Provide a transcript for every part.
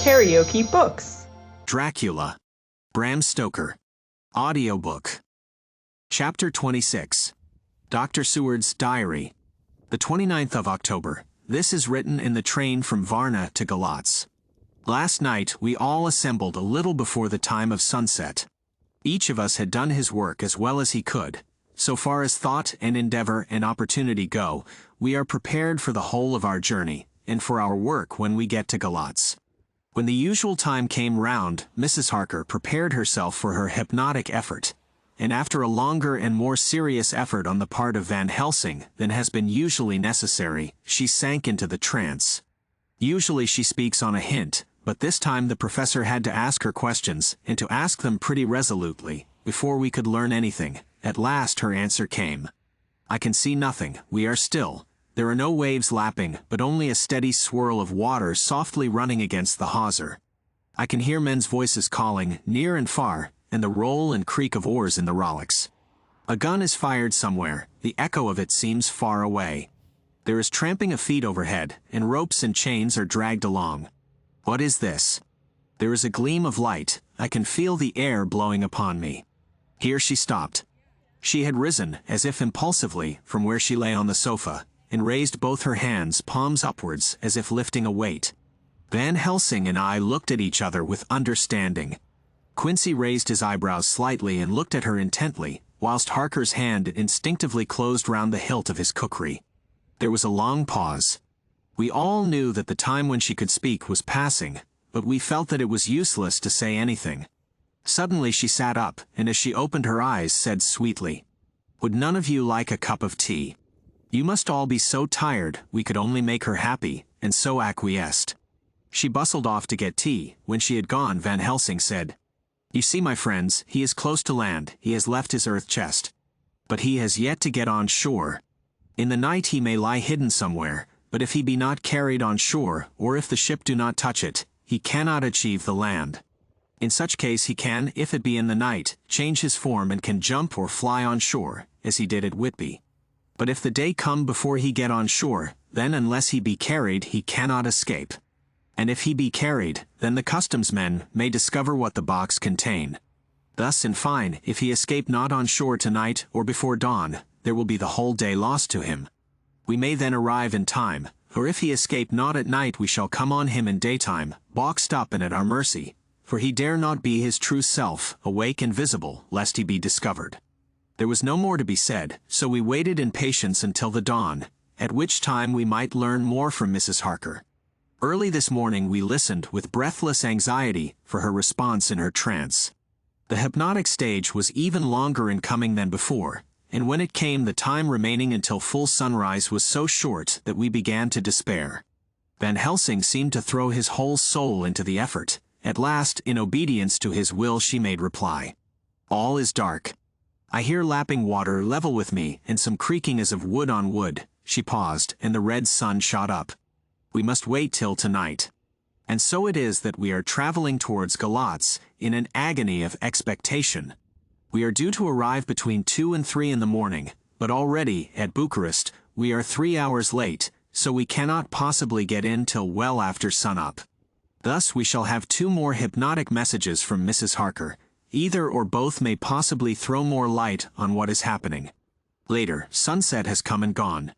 KaraokeBooks. Dracula. Bram Stoker. Audiobook. Chapter 26. Dr. Seward's Diary. The 29th of October. This is written in the train from Varna to Galatz. Last night we all assembled a little before the time of sunset. Each of us had done his work as well as he could. So far as thought and endeavor and opportunity go, we are prepared for the whole of our journey, and for our work when we get to Galatz. When the usual time came round, Mrs. Harker prepared herself for her hypnotic effort, and after a longer and more serious effort on the part of Van Helsing than has been usually necessary, she sank into the trance. Usually she speaks on a hint, but this time the professor had to ask her questions, and to ask them pretty resolutely, before we could learn anything. At last her answer came. "I can see nothing, we are still. There are no waves lapping, but only a steady swirl of water softly running against the hawser. I can hear men's voices calling, near and far, and the roll and creak of oars in the rowlocks. A gun is fired somewhere, the echo of it seems far away. There is tramping of feet overhead, and ropes and chains are dragged along. What is this? There is a gleam of light, I can feel the air blowing upon me." Here she stopped. She had risen, as if impulsively, from where she lay on the sofa, and raised both her hands, palms upwards, as if lifting a weight. Van Helsing and I looked at each other with understanding. Quincy raised his eyebrows slightly and looked at her intently, whilst Harker's hand instinctively closed round the hilt of his kukri. There was a long pause. We all knew that the time when she could speak was passing, but we felt that it was useless to say anything. Suddenly she sat up, and as she opened her eyes said sweetly, "Would none of you like a cup of tea? You must all be so tired, we could only make her happy," and so acquiesced. She bustled off to get tea. When she had gone, Van Helsing said, "You see, my friends, he is close to land, he has left his earth chest. But he has yet to get on shore. In the night he may lie hidden somewhere, but if he be not carried on shore, or if the ship do not touch it, he cannot achieve the land. In such case he can, if it be in the night, change his form and can jump or fly on shore, as he did at Whitby. But if the day come before he get on shore, then unless he be carried he cannot escape. And if he be carried, then the customs men may discover what the box contain. Thus, in fine, if he escape not on shore tonight or before dawn, there will be the whole day lost to him. We may then arrive in time, or if he escape not at night we shall come on him in daytime, boxed up and at our mercy, for he dare not be his true self, awake and visible, lest he be discovered." There was no more to be said, so we waited in patience until the dawn, at which time we might learn more from Mrs. Harker. Early this morning we listened with breathless anxiety for her response in her trance. The hypnotic stage was even longer in coming than before, and when it came the time remaining until full sunrise was so short that we began to despair. Van Helsing seemed to throw his whole soul into the effort. At last, in obedience to his will, she made reply. "All is dark. I hear lapping water level with me, and some creaking as of wood on wood." She paused, and the red sun shot up. "We must wait till tonight." And so it is that we are traveling towards Galatz, in an agony of expectation. We are due to arrive between 2 and 3 in the morning, but already, at Bucharest, we are 3 hours late, so we cannot possibly get in till well after sunup. Thus we shall have 2 more hypnotic messages from Mrs. Harker. Either or both may possibly throw more light on what is happening. Later, sunset has come and gone.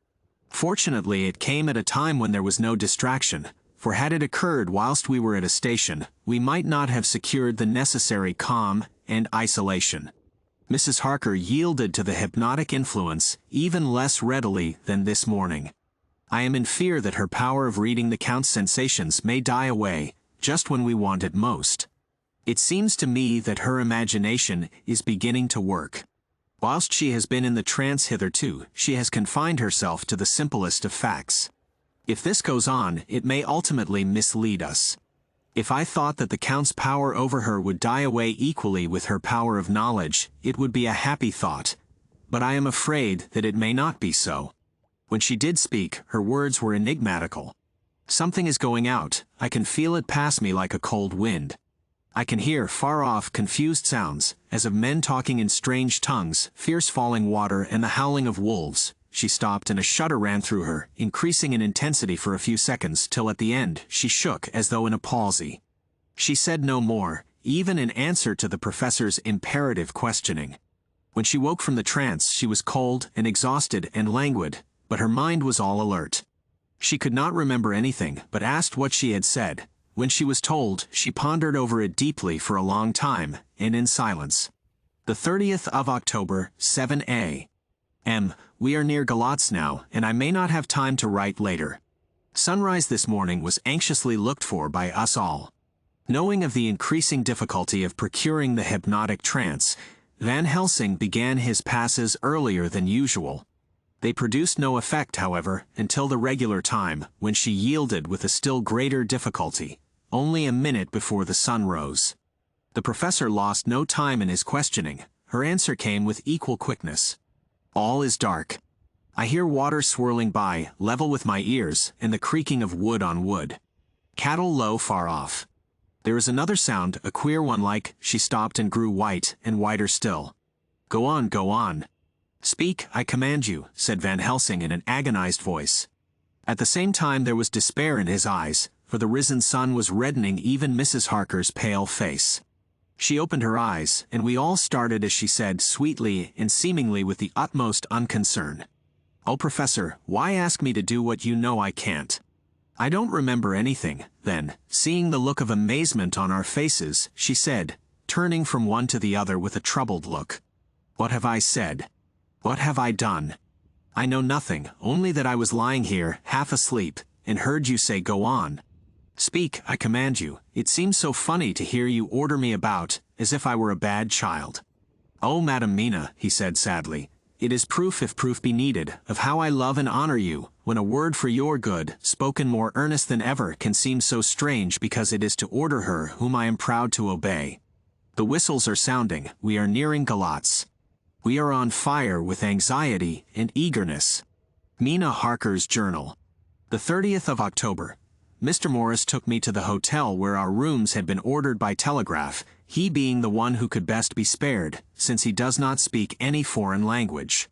Fortunately it came at a time when there was no distraction, for had it occurred whilst we were at a station, we might not have secured the necessary calm and isolation. Mrs. Harker yielded to the hypnotic influence even less readily than this morning. I am in fear that her power of reading the Count's sensations may die away, just when we want it most. It seems to me that her imagination is beginning to work. Whilst she has been in the trance hitherto, she has confined herself to the simplest of facts. If this goes on, it may ultimately mislead us. If I thought that the Count's power over her would die away equally with her power of knowledge, it would be a happy thought. But I am afraid that it may not be so. When she did speak, her words were enigmatical. Something is going out, I can feel it pass me like a cold wind. I can hear far off confused sounds, as of men talking in strange tongues, fierce falling water and the howling of wolves. She stopped and a shudder ran through her, increasing in intensity for a few seconds till at the end she shook as though in a palsy. She said no more, even in answer to the professor's imperative questioning. When she woke from the trance, she was cold and exhausted and languid, but her mind was all alert. She could not remember anything, but asked what she had said. When she was told, she pondered over it deeply for a long time, and in silence. The 30th of October, 7 a.m. We are near Galatz now, and I may not have time to write later. Sunrise this morning was anxiously looked for by us all. Knowing of the increasing difficulty of procuring the hypnotic trance, Van Helsing began his passes earlier than usual. They produced no effect, however, until the regular time, when she yielded with a still greater difficulty, only a minute before the sun rose. The professor lost no time in his questioning. Her answer came with equal quickness. All is dark. I hear water swirling by, level with my ears, and the creaking of wood on wood. Cattle low far off. There is another sound, a queer one like, she stopped and grew white, and whiter still. Go on, go on. Speak, I command you, said Van Helsing in an agonized voice. At the same time there was despair in his eyes, for the risen sun was reddening even Mrs. Harker's pale face. She opened her eyes, and we all started as she said, sweetly and seemingly with the utmost unconcern. Oh, Professor, why ask me to do what you know I can't? I don't remember anything. Then, seeing the look of amazement on our faces, she said, turning from one to the other with a troubled look. What have I said? What have I done? I know nothing, only that I was lying here, half asleep, and heard you say go on. Speak, I command you. It seems so funny to hear you order me about, as if I were a bad child. Oh, Madam Mina, he said sadly, it is proof, if proof be needed, of how I love and honor you, when a word for your good, spoken more earnest than ever, can seem so strange because it is to order her whom I am proud to obey. The whistles are sounding, we are nearing Galatz. We are on fire with anxiety and eagerness. Mina Harker's Journal. The 30th of October. Mr. Morris took me to the hotel where our rooms had been ordered by telegraph, he being the one who could best be spared, since he does not speak any foreign language.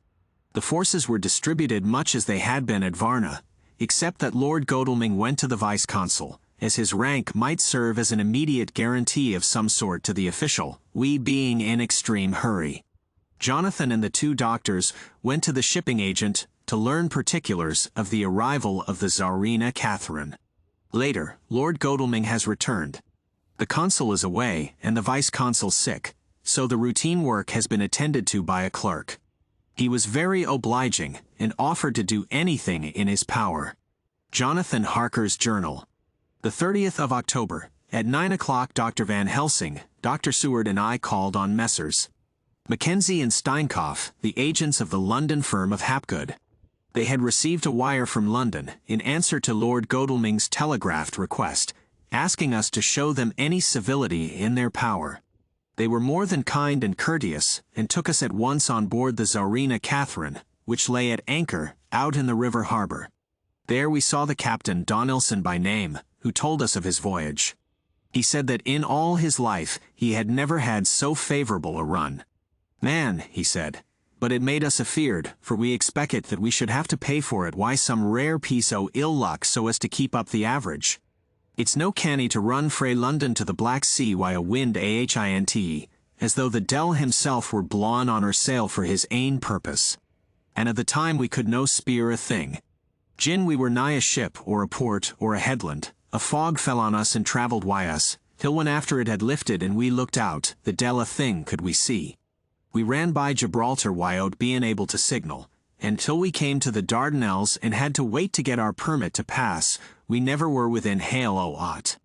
The forces were distributed much as they had been at Varna, except that Lord Godalming went to the vice-consul, as his rank might serve as an immediate guarantee of some sort to the official, we being in extreme hurry. Jonathan and the two doctors went to the shipping agent to learn particulars of the arrival of the Tsarina Catherine. Later, Lord Godalming has returned. The consul is away, and the vice-consul sick, so the routine work has been attended to by a clerk. He was very obliging, and offered to do anything in his power. Jonathan Harker's Journal. The 30th of October. At 9 o'clock Dr. Van Helsing, Dr. Seward and I called on Messrs. Mackenzie and Steinkopf, the agents of the London firm of Hapgood. They had received a wire from London, in answer to Lord Godalming's telegraphed request, asking us to show them any civility in their power. They were more than kind and courteous, and took us at once on board the Tsarina Catherine, which lay at anchor, out in the river harbor. There we saw the captain, Donelson by name, who told us of his voyage. He said that in all his life he had never had so favorable a run. Man, he said, but it made us afeard, for we expected that we should have to pay for it why some rare piece o' ill luck so as to keep up the average. It's no canny to run frae London to the Black Sea why a wind ahint, as though the Dell himself were blawin' on her sail for his ain purpose. And at the time we could no speer a thing. Gin we were nigh a ship, or a port, or a headland, a fog fell on us and travelled wy us, till when after it had lifted and we looked out, the Dell a thing could we see. We ran by Gibraltar without being able to signal, and till we came to the Dardanelles and had to wait to get our permit to pass, we never were within hail o' aught.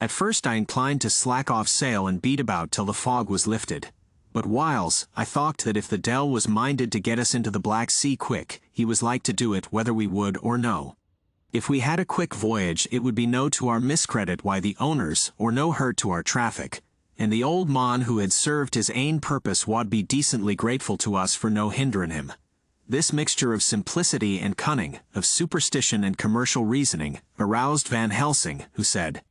At first I inclined to slack off sail and beat about till the fog was lifted. But whiles, I thought that if the Dell was minded to get us into the Black Sea quick, he was like to do it whether we would or no. If we had a quick voyage it would be no to our miscredit why the owners, or no hurt to our traffic, and the old mon who had served his ain purpose wad be decently grateful to us for no hindering him. This mixture of simplicity and cunning, of superstition and commercial reasoning, aroused Van Helsing, who said,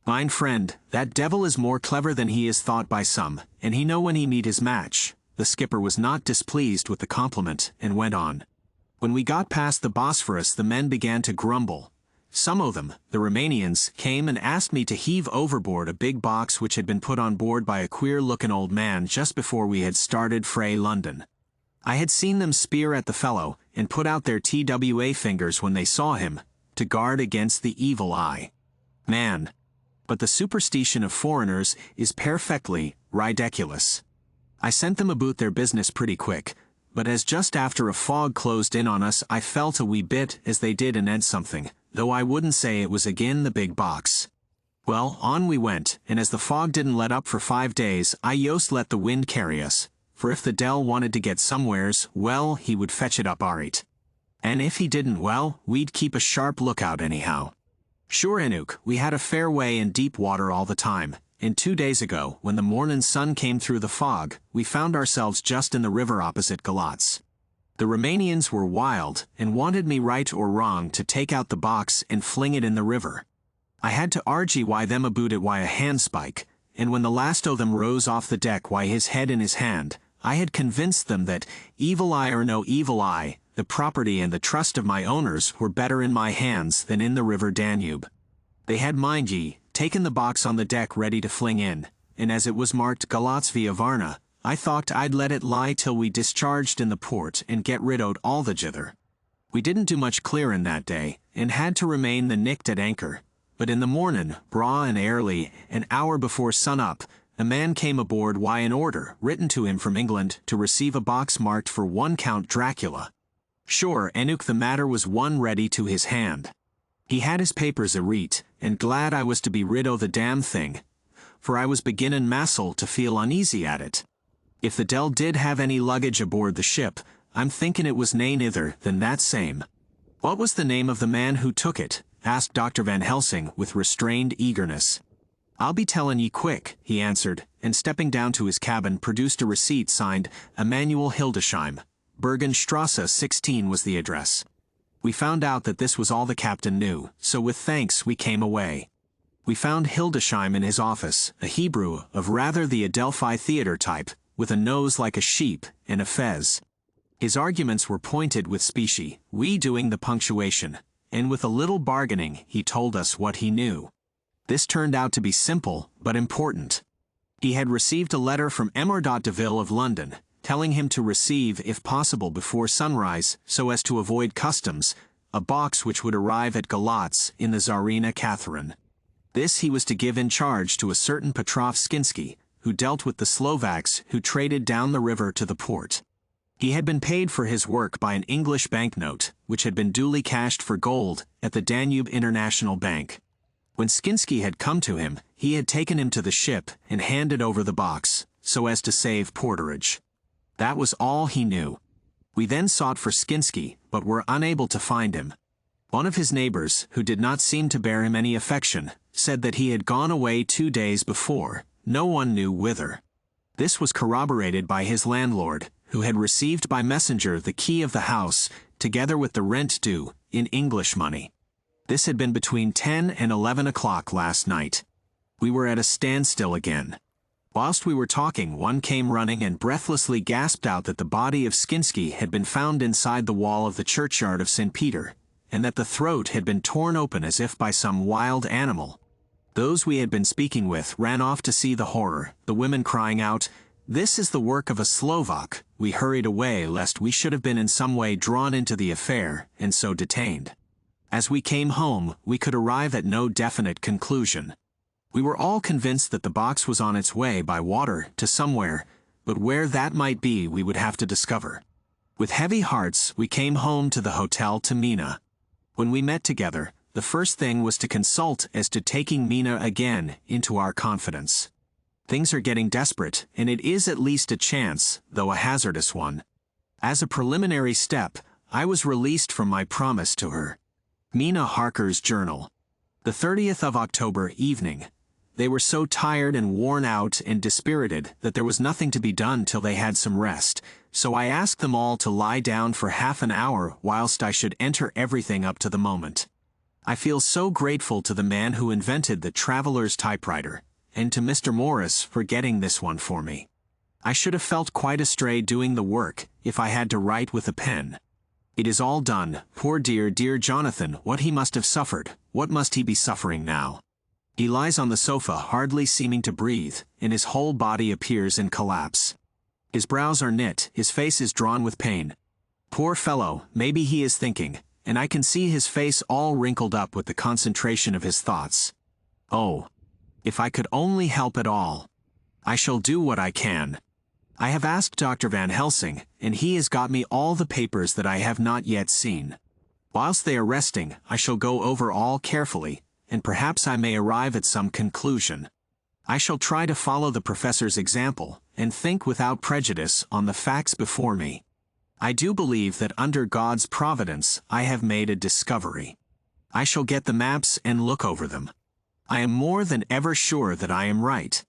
"Mine friend, that devil is more clever than he is thought by some, and he know when he meet his match." The skipper was not displeased with the compliment, and went on. When we got past the Bosphorus the men began to grumble. some of them, the Romanians, came and asked me to heave overboard a big box which had been put on board by a queer-looking old man just before we had started Frey London. I had seen them spear at the fellow and put out their TWA fingers when they saw him, to guard against the evil eye. Man. But the superstition of foreigners is perfectly ridiculous. I sent them about their business pretty quick, but as just after a fog closed in on us I felt a wee bit as they did and something, though I wouldn't say it was again the big box. Well, on we went, and as the fog didn't let up for 5 days, I yost let the wind carry us, for if the Dell wanted to get somewheres, well, he would fetch it up aright. And if he didn't, well, we'd keep a sharp lookout anyhow. Sure enough, we had a fair way in deep water all the time, and 2 days ago, when the morning sun came through the fog, we found ourselves just in the river opposite Galatz. The Romanians were wild, and wanted me right or wrong to take out the box and fling it in the river. I had to argy why them about it why a handspike, and when the last o' them rose off the deck why his head in his hand, I had convinced them that, evil eye or no evil eye, the property and the trust of my owners were better in my hands than in the river Danube. They had, mind ye, taken the box on the deck ready to fling in, and as it was marked Galatz via Varna, I thought I'd let it lie till we discharged in the port and get rid o'd all the jither. We didn't do much clearin' that day, and had to remain the nicht at anchor, but in the mornin', braw and early, an hour before sun-up, a man came aboard why an order, written to him from England, to receive a box marked for one Count Dracula. Sure, enough the matter was one ready to his hand. He had his papers a-reet, and glad I was to be rid o' the damn thing, for I was beginnin' massel to feel uneasy at it. If the Dell did have any luggage aboard the ship, I'm thinkin' it was nae ither than that same. What was the name of the man who took it? Asked Dr. Van Helsing with restrained eagerness. I'll be tellin' ye quick, he answered, and stepping down to his cabin produced a receipt signed Emanuel Hildesheim. Bergenstrasse 16 was the address. We found out that this was all the captain knew, so with thanks we came away. We found Hildesheim in his office, a Hebrew of rather the Adelphi theater type, with a nose like a sheep and a fez. His arguments were pointed with specie, we doing the punctuation, and with a little bargaining he told us what he knew. This turned out to be simple, but important. He had received a letter from Emordot de Ville of London, telling him to receive, if possible before sunrise, so as to avoid customs, a box which would arrive at Galatz in the Tsarina Catherine. This he was to give in charge to a certain Petrov Skinsky, who dealt with the Slovaks who traded down the river to the port. He had been paid for his work by an English banknote, which had been duly cashed for gold at the Danube International Bank. When Skinsky had come to him, he had taken him to the ship and handed over the box, so as to save porterage. That was all he knew. We then sought for Skinsky, but were unable to find him. One of his neighbors, who did not seem to bear him any affection, said that he had gone away 2 days before, no one knew whither. This was corroborated by his landlord, who had received by messenger the key of the house, together with the rent due, in English money. This had been between 10 and 11 o'clock last night. We were at a standstill again. Whilst we were talking, one came running and breathlessly gasped out that the body of Skinsky had been found inside the wall of the churchyard of St. Peter, and that the throat had been torn open as if by some wild animal. Those we had been speaking with ran off to see the horror, the women crying out, "This is the work of a Slovak." We hurried away lest we should have been in some way drawn into the affair, and so detained. As we came home, we could arrive at no definite conclusion. We were all convinced that the box was on its way by water to somewhere, but where that might be we would have to discover. With heavy hearts, we came home to the hotel to Mina. When we met together, the first thing was to consult as to taking Mina again into our confidence. Things are getting desperate, and it is at least a chance, though a hazardous one. As a preliminary step, I was released from my promise to her. Mina Harker's journal. The 30th of October evening. They were so tired and worn out and dispirited that there was nothing to be done till they had some rest, so I asked them all to lie down for half an hour whilst I should enter everything up to the moment. I feel so grateful to the man who invented the traveler's typewriter, and to Mr. Morris for getting this one for me. I should have felt quite astray doing the work if I had to write with a pen. It is all done. Poor dear, dear Jonathan, what he must have suffered, what must he be suffering now? He lies on the sofa, hardly seeming to breathe, and his whole body appears in collapse. His brows are knit, his face is drawn with pain. Poor fellow, maybe he is thinking, and I can see his face all wrinkled up with the concentration of his thoughts. Oh, if I could only help at all. I shall do what I can. I have asked Dr. Van Helsing, and he has got me all the papers that I have not yet seen. Whilst they are resting, I shall go over all carefully, and perhaps I may arrive at some conclusion. I shall try to follow the professor's example, and think without prejudice on the facts before me. I do believe that under God's providence I have made a discovery. I shall get the maps and look over them. I am more than ever sure that I am right.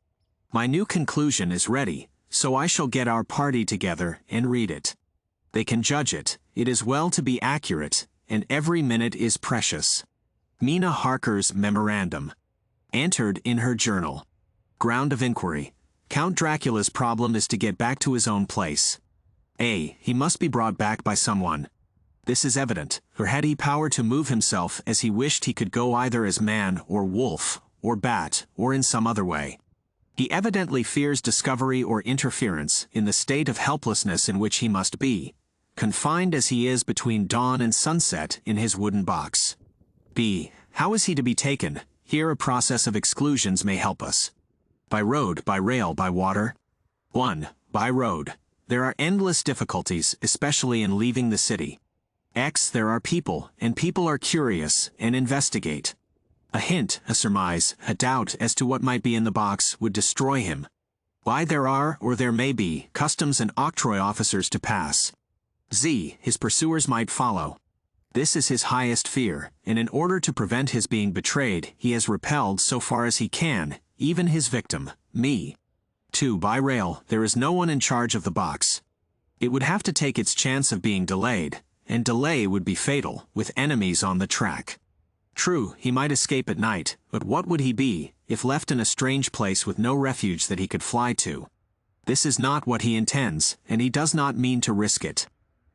My new conclusion is ready, so I shall get our party together and read it. They can judge it. It is well to be accurate, and every minute is precious. Mina Harker's memorandum. Entered in her journal. Ground of inquiry. Count Dracula's problem is to get back to his own place. A. He must be brought back by someone. This is evident, for had he power to move himself as he wished, he could go either as man or wolf, or bat, or in some other way. He evidently fears discovery or interference in the state of helplessness in which he must be, confined as he is between dawn and sunset in his wooden box. B. How is he to be taken? Here a process of exclusions may help us. By road, by rail, by water? 1. By road. There are endless difficulties, especially in leaving the city. X. There are people, and people are curious, and investigate. A hint, a surmise, a doubt as to what might be in the box would destroy him. Y. There are, or there may be, customs and octroi officers to pass. Z. His pursuers might follow. This is his highest fear, and in order to prevent his being betrayed, he has repelled so far as he can, even his victim, me. 2. By rail, there is no one in charge of the box. It would have to take its chance of being delayed, and delay would be fatal, with enemies on the track. True, he might escape at night, but what would he be, if left in a strange place with no refuge that he could fly to? This is not what he intends, and he does not mean to risk it.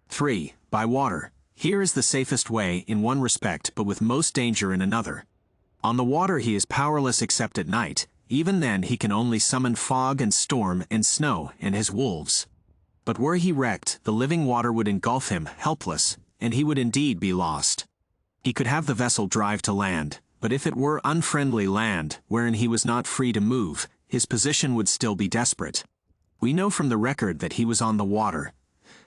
3. By water. Here is the safest way in one respect, but with most danger in another. On the water he is powerless except at night. Even then he can only summon fog and storm and snow and his wolves. But were he wrecked, the living water would engulf him, helpless, and he would indeed be lost. He could have the vessel drive to land, but if it were unfriendly land, wherein he was not free to move, his position would still be desperate. We know from the record that he was on the water.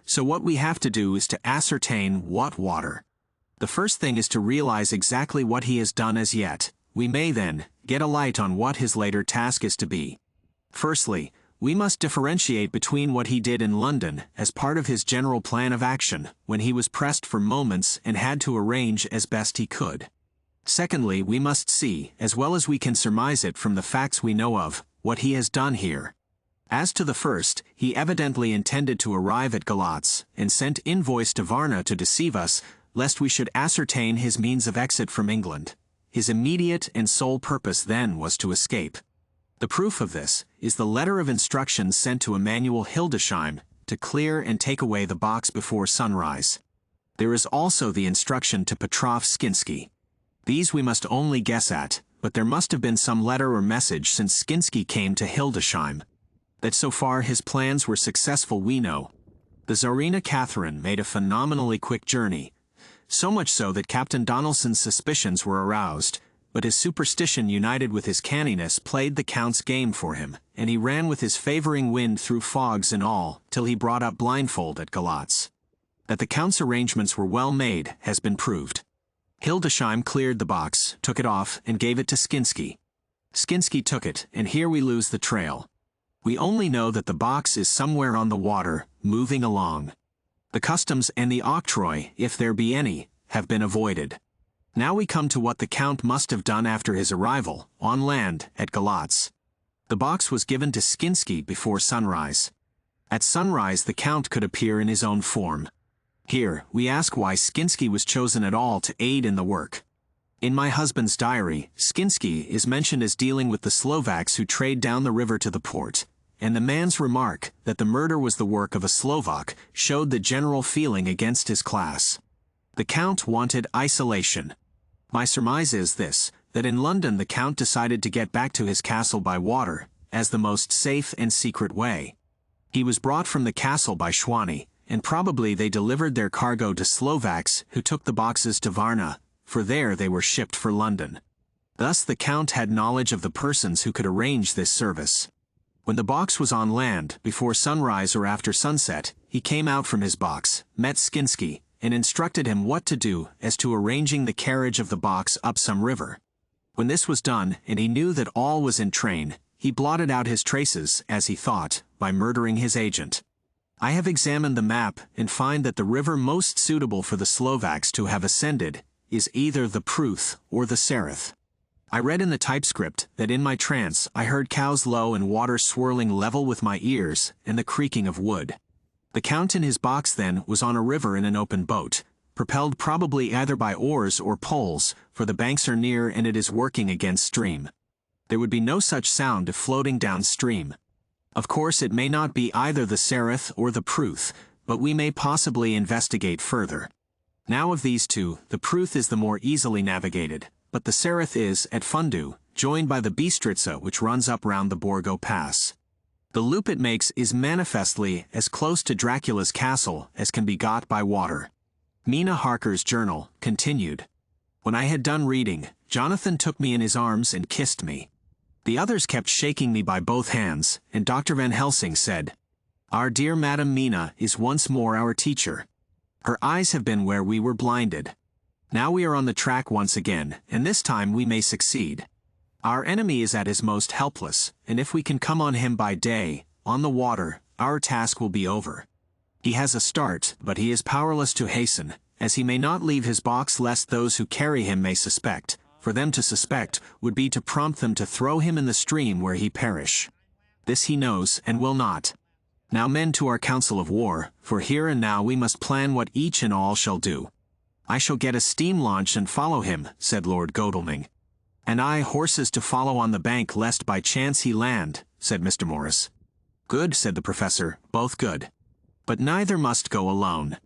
So what we have to do is to ascertain what water. The first thing is to realize exactly what he has done as yet. We may then get a light on what his later task is to be. Firstly, we must differentiate between what he did in London as part of his general plan of action when he was pressed for moments and had to arrange as best he could. Secondly, we must see, as well as we can surmise it from the facts we know of, what he has done here. As to the first, he evidently intended to arrive at Galatz and sent invoice to Varna to deceive us, lest we should ascertain his means of exit from England. His immediate and sole purpose then was to escape. The proof of this is the letter of instructions sent to Emanuel Hildesheim to clear and take away the box before sunrise. There is also the instruction to Petrov Skinsky. These we must only guess at, but there must have been some letter or message since Skinsky came to Hildesheim. That so far his plans were successful we know. The Tsarina Catherine made a phenomenally quick journey, so much so that Captain Donelson's suspicions were aroused, but his superstition united with his canniness played the Count's game for him, and he ran with his favoring wind through fogs and all, till he brought up blindfold at Galatz. That the Count's arrangements were well made has been proved. Hildesheim cleared the box, took it off, and gave it to Skinsky. Skinsky took it, and here we lose the trail. We only know that the box is somewhere on the water, moving along. The customs and the octroi, if there be any, have been avoided. Now we come to what the Count must have done after his arrival, on land, at Galatz. The box was given to Skinsky before sunrise. At sunrise the Count could appear in his own form. Here, we ask why Skinsky was chosen at all to aid in the work. In my husband's diary, Skinsky is mentioned as dealing with the Slovaks who trade down the river to the port, and the man's remark that the murder was the work of a Slovak showed the general feeling against his class. The Count wanted isolation. My surmise is this, that in London the Count decided to get back to his castle by water, as the most safe and secret way. He was brought from the castle by Schwani, and probably they delivered their cargo to Slovaks who took the boxes to Varna, for there they were shipped for London. Thus the Count had knowledge of the persons who could arrange this service. When the box was on land, before sunrise or after sunset, he came out from his box, met Skinsky, and instructed him what to do as to arranging the carriage of the box up some river. When this was done, and he knew that all was in train, he blotted out his traces, as he thought, by murdering his agent. I have examined the map and find that the river most suitable for the Slovaks to have ascended is either the Pruth or the Sereth. I read in the typescript that in my trance I heard cows low and water swirling level with my ears and the creaking of wood. The Count in his box then was on a river in an open boat, propelled probably either by oars or poles, for the banks are near and it is working against stream. There would be no such sound if floating downstream. Of course it may not be either the Sereth or the Pruth, but we may possibly investigate further. Now of these two, the Pruth is the more easily navigated, but the Sereth is, at Fundu, joined by the Bistritza which runs up round the Borgo Pass. The loop it makes is manifestly as close to Dracula's castle as can be got by water. Mina Harker's journal continued. When I had done reading, Jonathan took me in his arms and kissed me. The others kept shaking me by both hands, and Dr. Van Helsing said, "Our dear Madam Mina is once more our teacher. Her eyes have been where we were blinded. Now we are on the track once again, and this time we may succeed. Our enemy is at his most helpless, and if we can come on him by day, on the water, our task will be over. He has a start, but he is powerless to hasten, as he may not leave his box lest those who carry him may suspect. For them to suspect would be to prompt them to throw him in the stream where he perish. This he knows and will not. Now men to our council of war, for here and now we must plan what each and all shall do." "I shall get a steam launch and follow him," said Lord Godalming. "And I horses to follow on the bank lest by chance he land," said Mr. Morris. "Good," said the professor, "both good. But neither must go alone.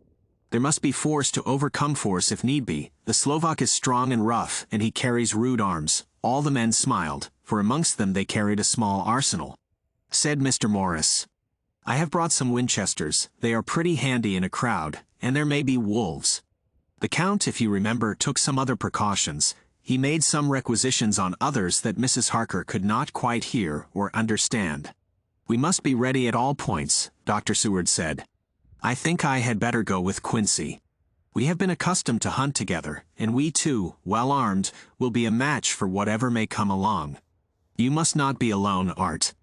There must be force to overcome force if need be. The Slovak is strong and rough, and he carries rude arms." All the men smiled, for amongst them they carried a small arsenal. Said Mr. Morris, "I have brought some Winchesters. They are pretty handy in a crowd, and there may be wolves." The Count, if you remember, took some other precautions. He made some requisitions on others that Mrs. Harker could not quite hear or understand. "We must be ready at all points," Dr. Seward said. "I think I had better go with Quincy. We have been accustomed to hunt together, and we too, well armed, will be a match for whatever may come along. You must not be alone, Art.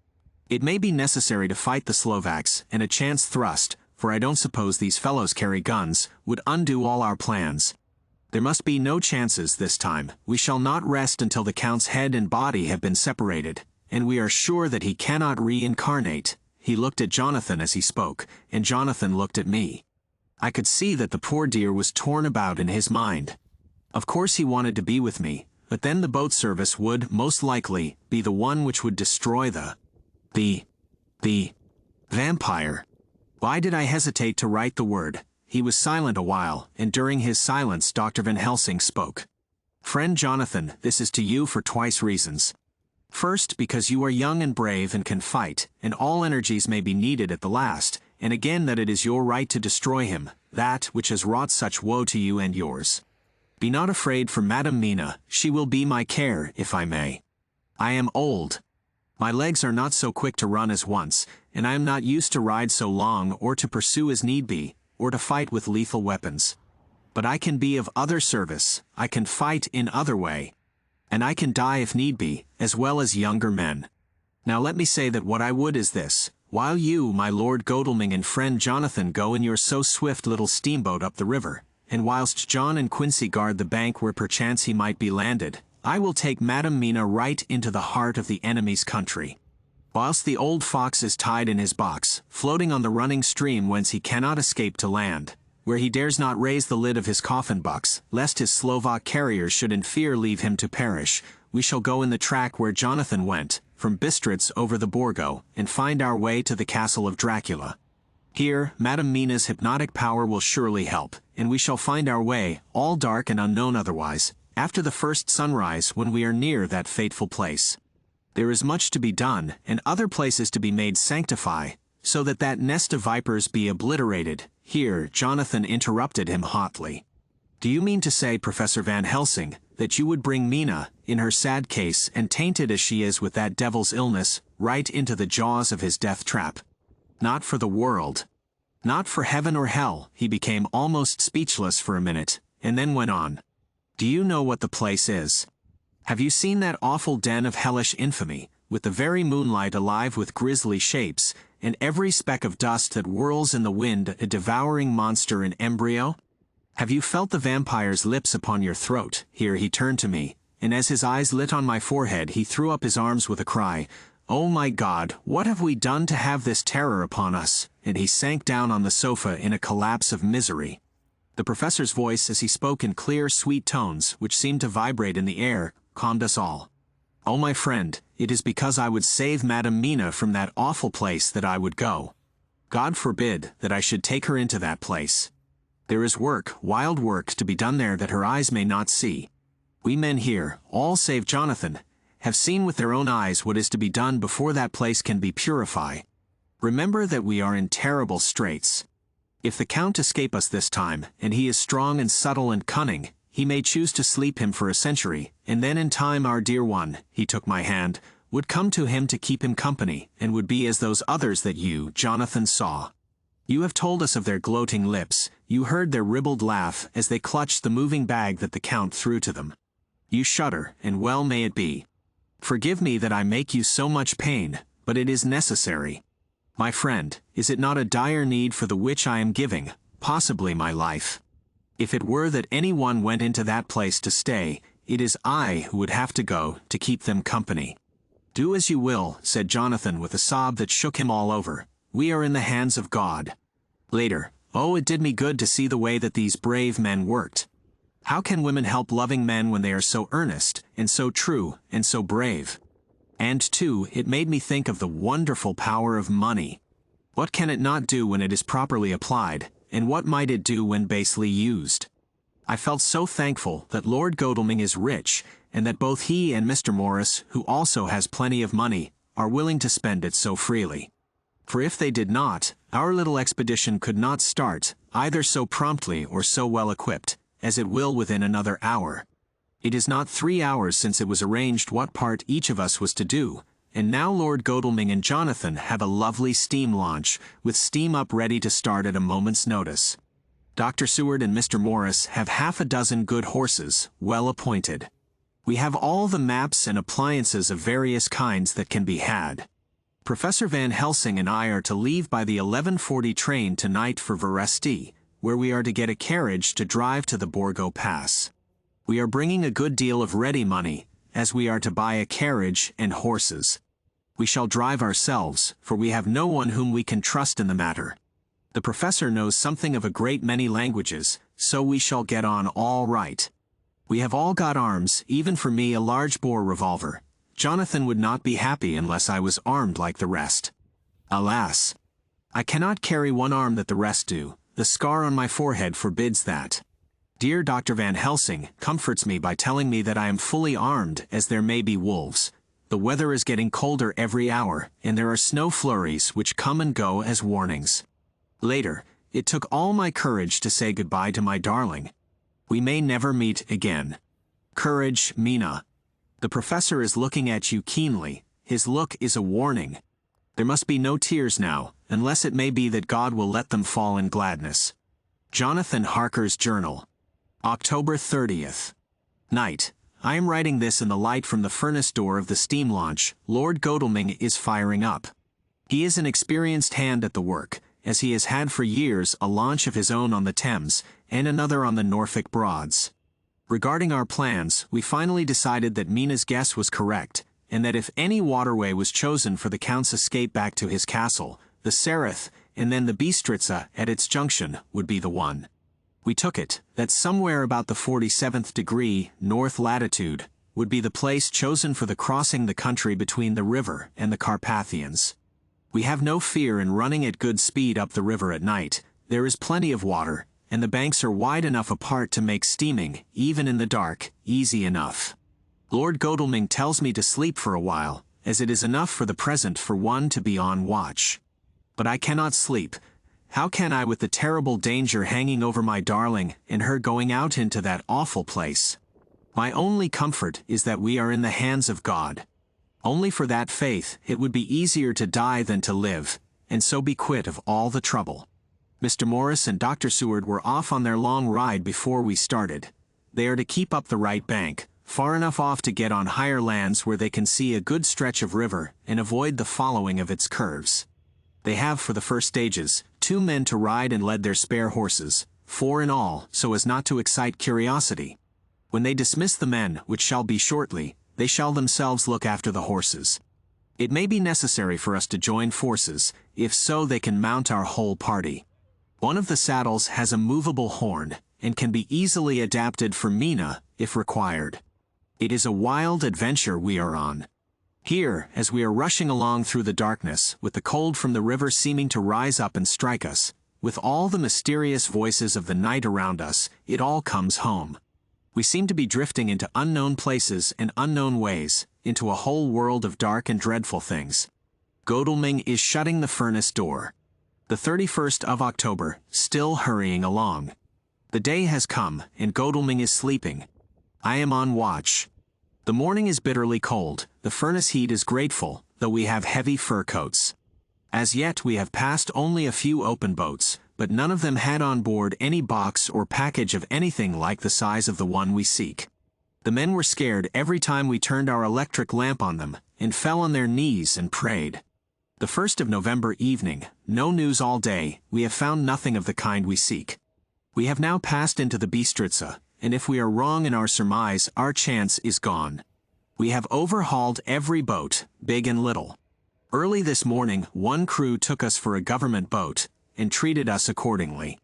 It may be necessary to fight the Slovaks, and a chance thrust, for I don't suppose these fellows carry guns, would undo all our plans. There must be no chances this time. We shall not rest until the Count's head and body have been separated, and we are sure that he cannot reincarnate." He looked at Jonathan as he spoke, and Jonathan looked at me. I could see that the poor dear was torn about in his mind. Of course he wanted to be with me, but then the boat service would, most likely, be the one which would destroy the vampire. Why did I hesitate to write the word? He was silent a while, and during his silence Dr. Van Helsing spoke. "Friend Jonathan, this is to you for twice reasons. First, because you are young and brave and can fight, and all energies may be needed at the last, and again that it is your right to destroy him, that which has wrought such woe to you and yours. Be not afraid for Madam Mina, she will be my care, if I may. I am old. My legs are not so quick to run as once, and I am not used to ride so long or to pursue as need be, or to fight with lethal weapons. But I can be of other service, I can fight in other way. And I can die if need be, as well as younger men. Now let me say that what I would is this, while you, my Lord Godalming and friend Jonathan go in your so swift little steamboat up the river, and whilst John and Quincy guard the bank where perchance he might be landed, I will take Madam Mina right into the heart of the enemy's country. Whilst the old fox is tied in his box, floating on the running stream whence he cannot escape to land, where he dares not raise the lid of his coffin box, lest his Slovak carriers should in fear leave him to perish, we shall go in the track where Jonathan went, from Bistritz over the Borgo, and find our way to the castle of Dracula. Here, Madame Mina's hypnotic power will surely help, and we shall find our way, all dark and unknown otherwise, after the first sunrise when we are near that fateful place. There is much to be done, and other places to be made sanctify, so that that nest of vipers be obliterated. Here, Jonathan interrupted him hotly. Do you mean to say, Professor Van Helsing, that you would bring Mina, in her sad case and tainted as she is with that devil's illness, right into the jaws of his death trap? Not for the world. Not for heaven or hell. He became almost speechless for a minute, and then went on. Do you know what the place is? Have you seen that awful den of hellish infamy, with the very moonlight alive with grisly shapes, and every speck of dust that whirls in the wind a devouring monster in embryo? Have you felt the vampire's lips upon your throat? Here he turned to me, and as his eyes lit on my forehead he threw up his arms with a cry, "Oh my God, what have we done to have this terror upon us?" And he sank down on the sofa in a collapse of misery. The professor's voice, as he spoke in clear, sweet tones, which seemed to vibrate in the air, calmed us all. "Oh my friend, it is because I would save Madame Mina from that awful place that I would go. God forbid that I should take her into that place. There is work, wild work, to be done there that her eyes may not see. We men here, all save Jonathan, have seen with their own eyes what is to be done before that place can be purified. Remember that we are in terrible straits. If the Count escape us this time, and he is strong and subtle and cunning, he may choose to sleep him for a century, and then in time our dear one," he took my hand, "would come to him to keep him company, and would be as those others that you, Jonathan, saw. You have told us of their gloating lips, you heard their ribald laugh as they clutched the moving bag that the Count threw to them. You shudder, and well may it be. Forgive me that I make you so much pain, but it is necessary. My friend, is it not a dire need for the which I am giving, possibly my life? If it were that any one went into that place to stay, it is I who would have to go to keep them company." "Do as you will," said Jonathan with a sob that shook him all over. "We are in the hands of God." Later, "Oh, it did me good to see the way that these brave men worked. How can women help loving men when they are so earnest, and so true, and so brave? And, too, it made me think of the wonderful power of money. What can it not do when it is properly applied, and what might it do when basely used? I felt so thankful that Lord Godalming is rich, and that both he and Mr. Morris, who also has plenty of money, are willing to spend it so freely. For if they did not, our little expedition could not start, either so promptly or so well equipped, as it will within another hour. It is not 3 hours since it was arranged what part each of us was to do, and now Lord Godalming and Jonathan have a lovely steam launch, with steam up ready to start at a moment's notice. Dr. Seward and Mr. Morris have half a dozen good horses, well appointed. We have all the maps and appliances of various kinds that can be had. Professor Van Helsing and I are to leave by the 11:40 train tonight for Veresti, where we are to get a carriage to drive to the Borgo Pass. We are bringing a good deal of ready money, as we are to buy a carriage and horses. We shall drive ourselves, for we have no one whom we can trust in the matter. The professor knows something of a great many languages, so we shall get on all right. We have all got arms, even for me a large-bore revolver. Jonathan would not be happy unless I was armed like the rest. Alas! I cannot carry one arm that the rest do. The scar on my forehead forbids that. Dear Dr. Van Helsing comforts me by telling me that I am fully armed, as there may be wolves. The weather is getting colder every hour, and there are snow flurries which come and go as warnings. Later, it took all my courage to say goodbye to my darling. We may never meet again. Courage, Mina. The professor is looking at you keenly. His look is a warning. There must be no tears now, unless it may be that God will let them fall in gladness. Jonathan Harker's Journal. October 30th. Night. I am writing this in the light from the furnace door of the steam launch. Lord Godalming is firing up. He is an experienced hand at the work, as he has had for years a launch of his own on the Thames, and another on the Norfolk Broads. Regarding our plans, we finally decided that Mina's guess was correct, and that if any waterway was chosen for the Count's escape back to his castle, the Sereth, and then the Bistritza at its junction, would be the one. We took it, that somewhere about the 47th degree, north latitude, would be the place chosen for the crossing the country between the river and the Carpathians. We have no fear in running at good speed up the river at night. There is plenty of water, and the banks are wide enough apart to make steaming, even in the dark, easy enough. Lord Godalming tells me to sleep for a while, as it is enough for the present for one to be on watch. But I cannot sleep. How can I, with the terrible danger hanging over my darling and her going out into that awful place? My only comfort is that we are in the hands of God. Only for that faith it would be easier to die than to live, and so be quit of all the trouble. Mr. Morris and Dr. Seward were off on their long ride before we started. They are to keep up the right bank, far enough off to get on higher lands where they can see a good stretch of river and avoid the following of its curves. They have for the first stages 2 men to ride and lead their spare horses, 4 in all, so as not to excite curiosity. When they dismiss the men, which shall be shortly, they shall themselves look after the horses. It may be necessary for us to join forces, if so they can mount our whole party. One of the saddles has a movable horn, and can be easily adapted for Mina, if required. It is a wild adventure we are on. Here, as we are rushing along through the darkness, with the cold from the river seeming to rise up and strike us, with all the mysterious voices of the night around us, it all comes home. We seem to be drifting into unknown places and unknown ways, into a whole world of dark and dreadful things. Godalming is shutting the furnace door. The 31st of October, still hurrying along. The day has come, and Godalming is sleeping. I am on watch. The morning is bitterly cold, the furnace heat is grateful, though we have heavy fur coats. As yet we have passed only a few open boats, but none of them had on board any box or package of anything like the size of the one we seek. The men were scared every time we turned our electric lamp on them, and fell on their knees and prayed. The 1st of November evening, no news all day, we have found nothing of the kind we seek. We have now passed into the Bistritza, and if we are wrong in our surmise, our chance is gone. We have overhauled every boat, big and little. Early this morning, one crew took us for a government boat, and treated us accordingly.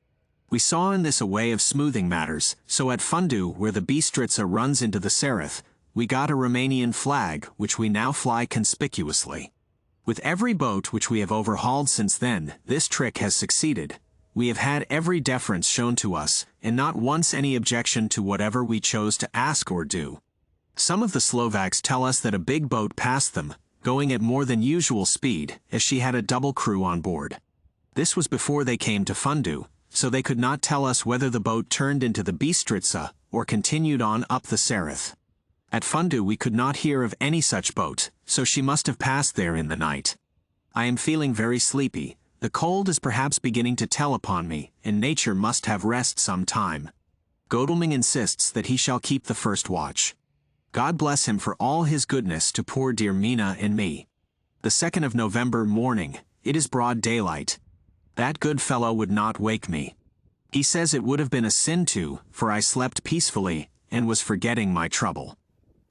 We saw in this a way of smoothing matters, so at Fundu, where the Bistritza runs into the Sereth, we got a Romanian flag, which we now fly conspicuously. With every boat which we have overhauled since then, this trick has succeeded. We have had every deference shown to us, and not once any objection to whatever we chose to ask or do. Some of the Slovaks tell us that a big boat passed them, going at more than usual speed, as she had a double crew on board. This was before they came to Fundu, so they could not tell us whether the boat turned into the Bistritza or continued on up the Sereth. At Fundu we could not hear of any such boat, so she must have passed there in the night. I am feeling very sleepy. The cold is perhaps beginning to tell upon me, and nature must have rest some time. Godalming insists that he shall keep the first watch. God bless him for all his goodness to poor dear Mina and me. The 2nd of November morning, it is broad daylight. That good fellow would not wake me. He says it would have been a sin to, for I slept peacefully, and was forgetting my trouble.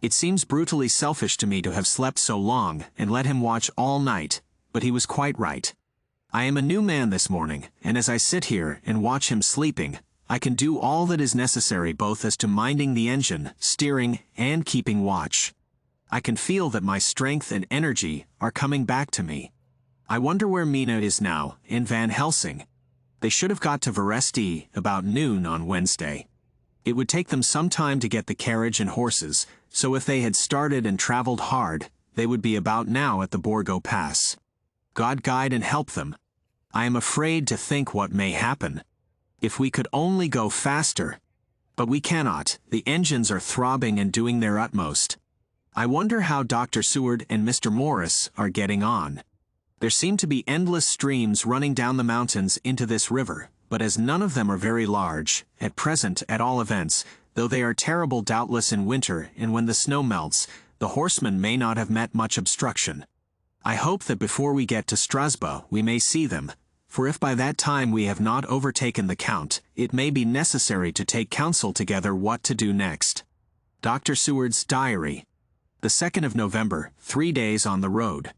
It seems brutally selfish to me to have slept so long, and let him watch all night, but he was quite right. I am a new man this morning, and as I sit here and watch him sleeping, I can do all that is necessary both as to minding the engine, steering, and keeping watch. I can feel that my strength and energy are coming back to me. I wonder where Mina is now, in Van Helsing. They should have got to Veresti about noon on Wednesday. It would take them some time to get the carriage and horses, so if they had started and traveled hard, they would be about now at the Borgo Pass. God guide and help them. I am afraid to think what may happen. If we could only go faster. But we cannot. The engines are throbbing and doing their utmost. I wonder how Dr. Seward and Mr. Morris are getting on. There seem to be endless streams running down the mountains into this river, but as none of them are very large, at present at all events, though they are terrible doubtless in winter and when the snow melts, the horsemen may not have met much obstruction. I hope that before we get to Strasbourg we may see them, for if by that time we have not overtaken the Count, it may be necessary to take counsel together what to do next. Dr. Seward's Diary. The 2nd of November, 3 days on the road.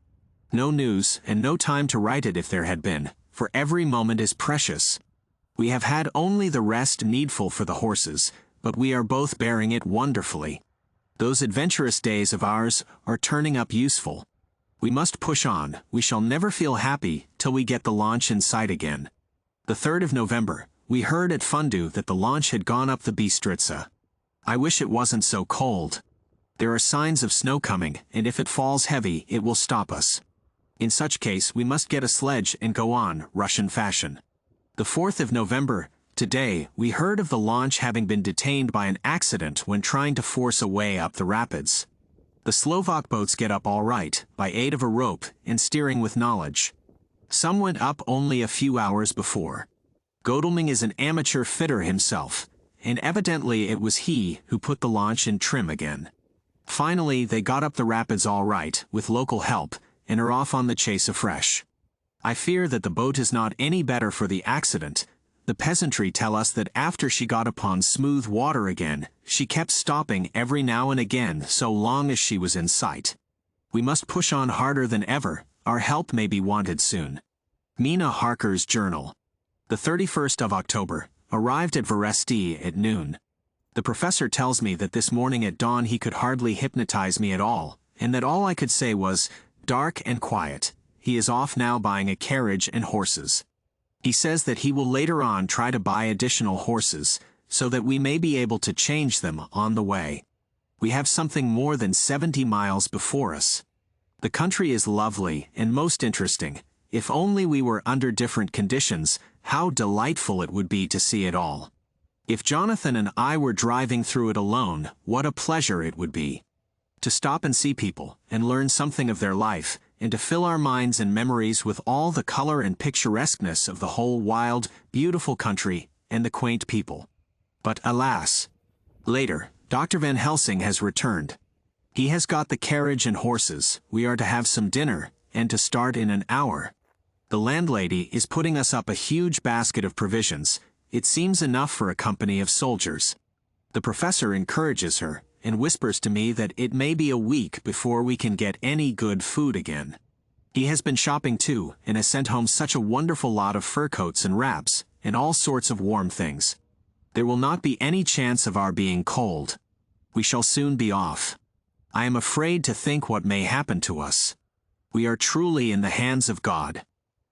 No news, and no time to write it if there had been, for every moment is precious. We have had only the rest needful for the horses, but we are both bearing it wonderfully. Those adventurous days of ours are turning up useful. We must push on. We shall never feel happy till we get the launch in sight again. The 3rd of November, we heard at Fundu that the launch had gone up the Bistritsa. I wish it wasn't so cold. There are signs of snow coming, and if it falls heavy, it will stop us. In such case, we must get a sledge and go on, Russian fashion. The 4th of November, today, we heard of the launch having been detained by an accident when trying to force a way up the rapids. The Slovak boats get up all right, by aid of a rope and steering with knowledge. Some went up only a few hours before. Godelming is an amateur fitter himself, and evidently it was he who put the launch in trim again. Finally, they got up the rapids all right, with local help, and are off on the chase afresh. I fear that the boat is not any better for the accident. The peasantry tell us that after she got upon smooth water again, she kept stopping every now and again so long as she was in sight. We must push on harder than ever. Our help may be wanted soon. Mina Harker's Journal. The 31st of October, arrived at Veresti at noon. The professor tells me that this morning at dawn he could hardly hypnotize me at all, and that all I could say was, "Dark and quiet." He is off now buying a carriage and horses. He says that he will later on try to buy additional horses, so that we may be able to change them on the way. We have something more than 70 miles before us. The country is lovely and most interesting. If only we were under different conditions, how delightful it would be to see it all. If Jonathan and I were driving through it alone, what a pleasure it would be. To stop and see people, and learn something of their life, and to fill our minds and memories with all the color and picturesqueness of the whole wild, beautiful country, and the quaint people. But alas! Later, Dr. Van Helsing has returned. He has got the carriage and horses. We are to have some dinner, and to start in an hour. The landlady is putting us up a huge basket of provisions. It seems enough for a company of soldiers. The professor encourages her, and whispers to me that it may be a week before we can get any good food again. He has been shopping too, and has sent home such a wonderful lot of fur coats and wraps, and all sorts of warm things. There will not be any chance of our being cold. We shall soon be off. I am afraid to think what may happen to us. We are truly in the hands of God.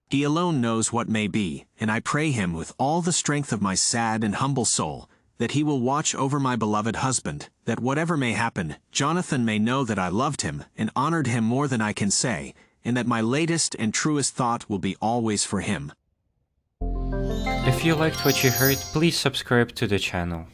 He alone knows what may be, and I pray him with all the strength of my sad and humble soul, that he will watch over my beloved husband, that whatever may happen, Jonathan may know that I loved him and honored him more than I can say, and that my latest and truest thought will be always for him. If you liked what you heard, please subscribe to the channel.